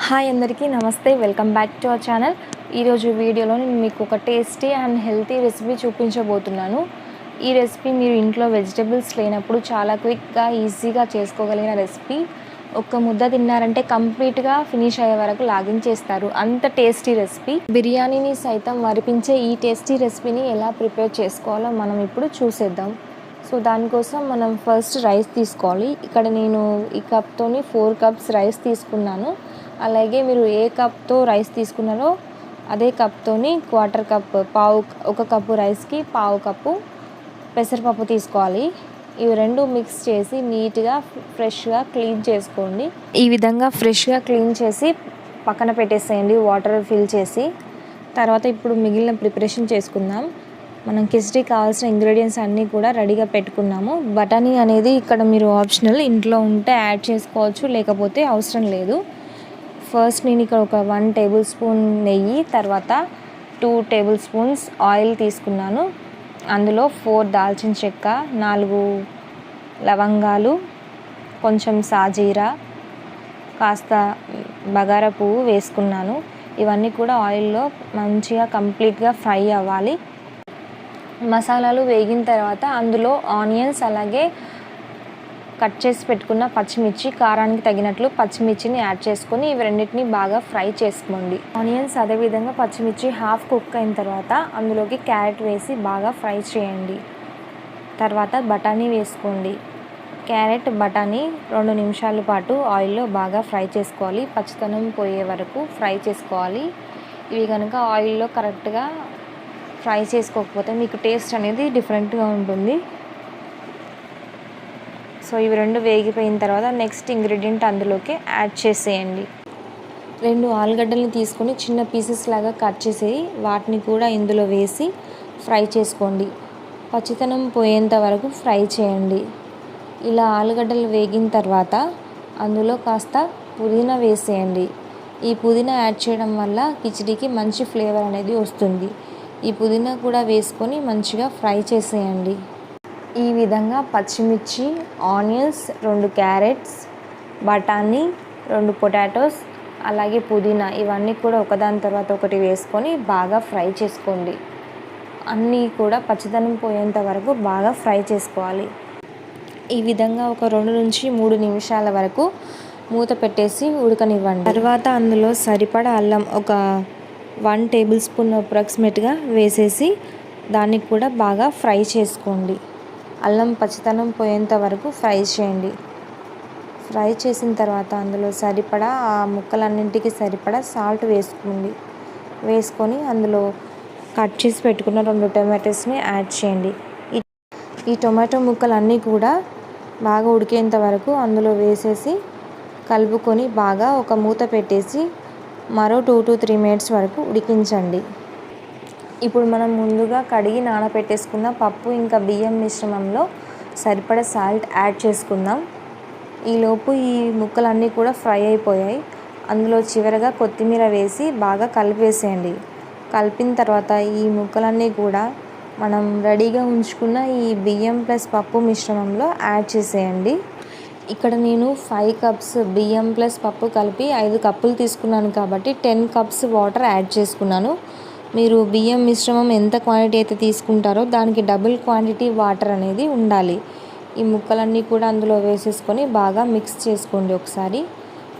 Hi అందరికీ నమస్తే. Welcome back to our channel. ఈరోజు వీడియోలో నేను మీకు ఒక టేస్టీ అండ్ హెల్తీ రెసిపీ చూపించబోతున్నాను. ఈ రెసిపీ మీరు ఇంట్లో వెజిటబుల్స్ లేనప్పుడు చాలా క్విక్గా ఈజీగా చేసుకోగలిగిన రెసిపీ. ఒక్క ముద్ద తిన్నారంటే కంప్లీట్గా ఫినిష్ అయ్యే వరకు లాగించేస్తారు, అంత టేస్టీ రెసిపీ. బిర్యానీని సైతం వరిపించే ఈ టేస్టీ రెసిపీని ఎలా ప్రిపేర్ చేసుకోవాలో మనం ఇప్పుడు చూసేద్దాం. సో దానికోసం మనం ఫస్ట్ రైస్ తీసుకోవాలి. ఇక్కడ నేను ఈ కప్తోని 4 కప్స్ రైస్ తీసుకున్నాను. అలాగే మీరు ఏ కప్తో రైస్ తీసుకున్నారో అదే కప్తోని 1/4 కప్, ఒక కప్పు రైస్కి 1/2 కప్పు పెసరపప్పు తీసుకోవాలి. ఇవి రెండు మిక్స్ చేసి నీట్గా ఫ్రెష్గా క్లీన్ చేసుకోండి. ఈ విధంగా ఫ్రెష్గా క్లీన్ చేసి పక్కన పెట్టేసేయండి, వాటర్ ఫిల్ చేసి. తర్వాత ఇప్పుడు మిగిలిన ప్రిపరేషన్ చేసుకుందాం. మనం కిచిడీకి కావాల్సిన ఇంగ్రీడియంట్స్ అన్నీ కూడా రెడీగా పెట్టుకున్నాము. బఠానీ అనేది ఇక్కడ మీరు ఆప్షనల్, ఇంట్లో ఉంటే యాడ్ చేసుకోవచ్చు, లేకపోతే అవసరం లేదు. ఫస్ట్ నేను ఇక్కడ ఒక 1 టేబుల్ స్పూన్ నెయ్యి, తర్వాత 2 టేబుల్ స్పూన్స్ ఆయిల్ తీసుకున్నాను. అందులో 4 దాల్చిన చెక్క, 4 లవంగాలు, కొంచెం సాజీరా, కాస్త బగారా పువ్వు వేసుకున్నాను. ఇవన్నీ కూడా ఆయిల్లో మంచిగా కంప్లీట్గా ఫ్రై అవ్వాలి. మసాలాలు వేగిన తర్వాత అందులో ఆనియన్స్, అలాగే కట్ చేసి పెట్టుకున్న పచ్చిమిర్చి, కారానికి తగినట్లు పచ్చిమిర్చిని యాడ్ చేసుకొని ఇవి రెండింటిని బాగా ఫ్రై చేసుకోండి. ఆనియన్స్ అదేవిధంగా పచ్చిమిర్చి హాఫ్ కుక్ అయిన తర్వాత అందులోకి క్యారెట్ వేసి బాగా ఫ్రై చేయండి. తర్వాత బఠానీ వేసుకోండి. క్యారెట్, బఠానీ 2 నిమిషాల పాటు ఆయిల్లో బాగా ఫ్రై చేసుకోవాలి. పచ్చితనం పోయే వరకు ఫ్రై చేసుకోవాలి. ఇవి కనుక ఆయిల్లో కరెక్ట్గా ఫ్రై చేసుకోకపోతే మీకు టేస్ట్ అనేది డిఫరెంట్గా ఉంటుంది. సో ఇవి రెండు వేగిపోయిన తర్వాత నెక్స్ట్ ఇంగ్రీడియంట్ అందులోకి యాడ్ చేసేయండి. 2 ఆలుగడ్డల్ని తీసుకొని చిన్న పీసెస్ లాగా కట్ చేసి వాటిని కూడా ఇందులో వేసి ఫ్రై చేసుకోండి. పచ్చితనం పోయేంత వరకు ఫ్రై చేయండి. ఇలా ఆలుగడ్డలు వేగిన తర్వాత అందులో కాస్త పుదీనా వేసేయండి. ఈ పుదీనా యాడ్ చేయడం వల్ల కిచిడీకి మంచి ఫ్లేవర్ అనేది వస్తుంది. ఈ పుదీనా కూడా వేసుకొని మంచిగా ఫ్రై చేసేయండి. ఈ విధంగా పచ్చిమిర్చి, ఆనియన్స్, 2 క్యారెట్స్, బఠానీ, 2 పొటాటోస్, అలాగే పుదీనా ఇవన్నీ కూడా ఒకదాని తర్వాత ఒకటి వేసుకొని బాగా ఫ్రై చేసుకోండి. అన్నీ కూడా పచ్చిదనం పోయేంత వరకు బాగా ఫ్రై చేసుకోవాలి. ఈ విధంగా ఒక 2 నుంచి 3 నిమిషాల వరకు మూత పెట్టేసి ఉడకనివ్వండి. తర్వాత అందులో సరిపడా అల్లం ఒక 1 టేబుల్ స్పూన్ అప్రాక్సిమేట్గా వేసేసి దాన్ని కూడా బాగా ఫ్రై చేసుకోండి. అల్లం పచ్చితనం పోయేంత వరకు ఫ్రై చేయండి. ఫ్రై చేసిన తర్వాత అందులో సరిపడా ఆ ముక్కలన్నింటికి సరిపడా సాల్ట్ వేసుకోండి. వేసుకొని అందులో కట్ చేసి పెట్టుకున్న 2 టొమాటోస్ని యాడ్ చేయండి. ఈ టొమాటో ముక్కలన్నీ కూడా బాగా ఉడికేంత వరకు అందులో వేసేసి కలుపుకొని బాగా ఒక మూత పెట్టేసి మరో 2 to 3 మినిట్స్ వరకు ఉడికించండి. ఇప్పుడు మనం ముందుగా కడిగి నానబెట్టేసుకున్న పప్పు ఇంకా బియ్యం మిశ్రమంలో సరిపడా సాల్ట్ యాడ్ చేసుకుందాం. ఈలోపు ఈ ముక్కలన్నీ కూడా ఫ్రై అయిపోయాయి. అందులో చివరగా కొత్తిమీర వేసి బాగా కలిపేసేయండి. కలిపిన తర్వాత ఈ ముక్కలన్నీ కూడా మనం రెడీగా ఉంచుకున్న ఈ బియ్యం ప్లస్ పప్పు మిశ్రమంలో యాడ్ చేసేయండి. ఇక్కడ నేను 5 కప్స్ బియ్యం ప్లస్ పప్పు కలిపి 5 కప్పులు తీసుకున్నాను కాబట్టి 10 కప్స్ వాటర్ యాడ్ చేసుకున్నాను. మీరు బియ్యం మిశ్రమం ఎంత క్వాంటిటీ అయితే తీసుకుంటారో దానికి డబుల్ క్వాంటిటీ వాటర్ అనేది ఉండాలి. ఈ ముక్కలన్నీ కూడా అందులో వేసేసుకొని బాగా మిక్స్ చేసుకోండి ఒకసారి.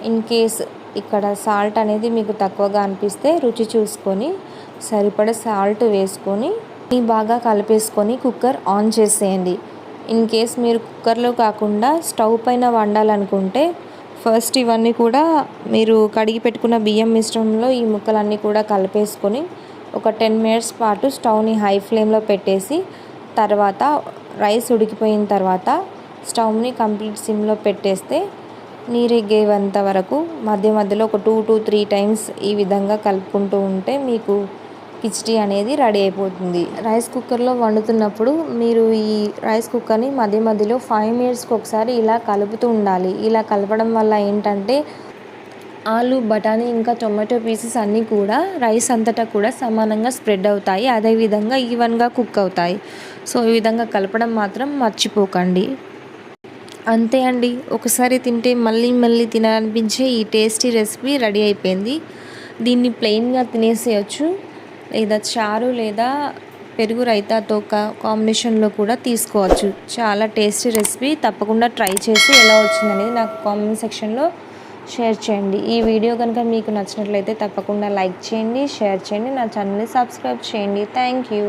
ఇన్ కేస్ ఇక్కడ సాల్ట్ అనేది మీకు తక్కువగా అనిపిస్తే రుచి చూసుకొని సరిపడా సాల్ట్ వేసుకొని బాగా కలిపేసుకొని కుక్కర్ ఆన్ చేసేయండి. ఇన్ కేస్ మీరు కుక్కర్లో కాకుండా స్టవ్ పైన వండాలనుకుంటే ఫస్ట్ ఇవన్నీ కూడా మీరు కడిగి పెట్టుకున్న బియ్యం మిశ్రమంలో ఈ ముక్కలన్నీ కూడా కలిపేసుకొని ఒక 10 మినిట్స్ పాటు స్టవ్ని హై ఫ్లేమ్లో పెట్టేసి తర్వాత రైస్ ఉడికిపోయిన తర్వాత స్టవ్ని కంప్లీట్ సిమ్లో పెట్టేస్తే నీరెగ్గేంత వరకు మధ్య మధ్యలో ఒక 2 to 3 టైమ్స్ ఈ విధంగా కలుపుకుంటూ ఉంటే మీకు కిచిడీ అనేది రెడీ అయిపోతుంది. రైస్ కుక్కర్లో వండుతున్నప్పుడు మీరు ఈ రైస్ కుక్కర్ని మధ్య మధ్యలో 5 మినిట్స్కి ఒకసారి ఇలా కలుపుతూ ఉండాలి. ఇలా కలపడం వల్ల ఏంటంటే ఆలు, బఠానీ ఇంకా టొమాటో పీసెస్ అన్నీ కూడా రైస్ అంతటా కూడా సమానంగా స్ప్రెడ్ అవుతాయి. అదేవిధంగా ఈవెన్గా కుక్ అవుతాయి. సో ఈ విధంగా కలపడం మాత్రం మర్చిపోకండి. అంతే అండి. ఒకసారి తింటే మళ్ళీ మళ్ళీ తినాలనిపించే ఈ టేస్టీ రెసిపీ రెడీ అయిపోయింది. దీన్ని ప్లెయిన్‌గా తినేసేయొచ్చు. లేదా చారు లేదా పెరుగు రైతాతో కాంబినేషన్‌లో కూడా తీసుకోవచ్చు. చాలా టేస్టీ రెసిపీ. తప్పకుండా ట్రై చేసి ఎలా వచ్చిందనేది నాకు కామెంట్ సెక్షన్‌లో షేర్ చేయండి. ఈ వీడియో కనుక మీకు నచ్చినట్లయితే తప్పకుండా లైక్ చేయండి, షేర్ చేయండి, నా ఛానల్‌ని సబ్స్క్రైబ్ చేయండి. Thank you.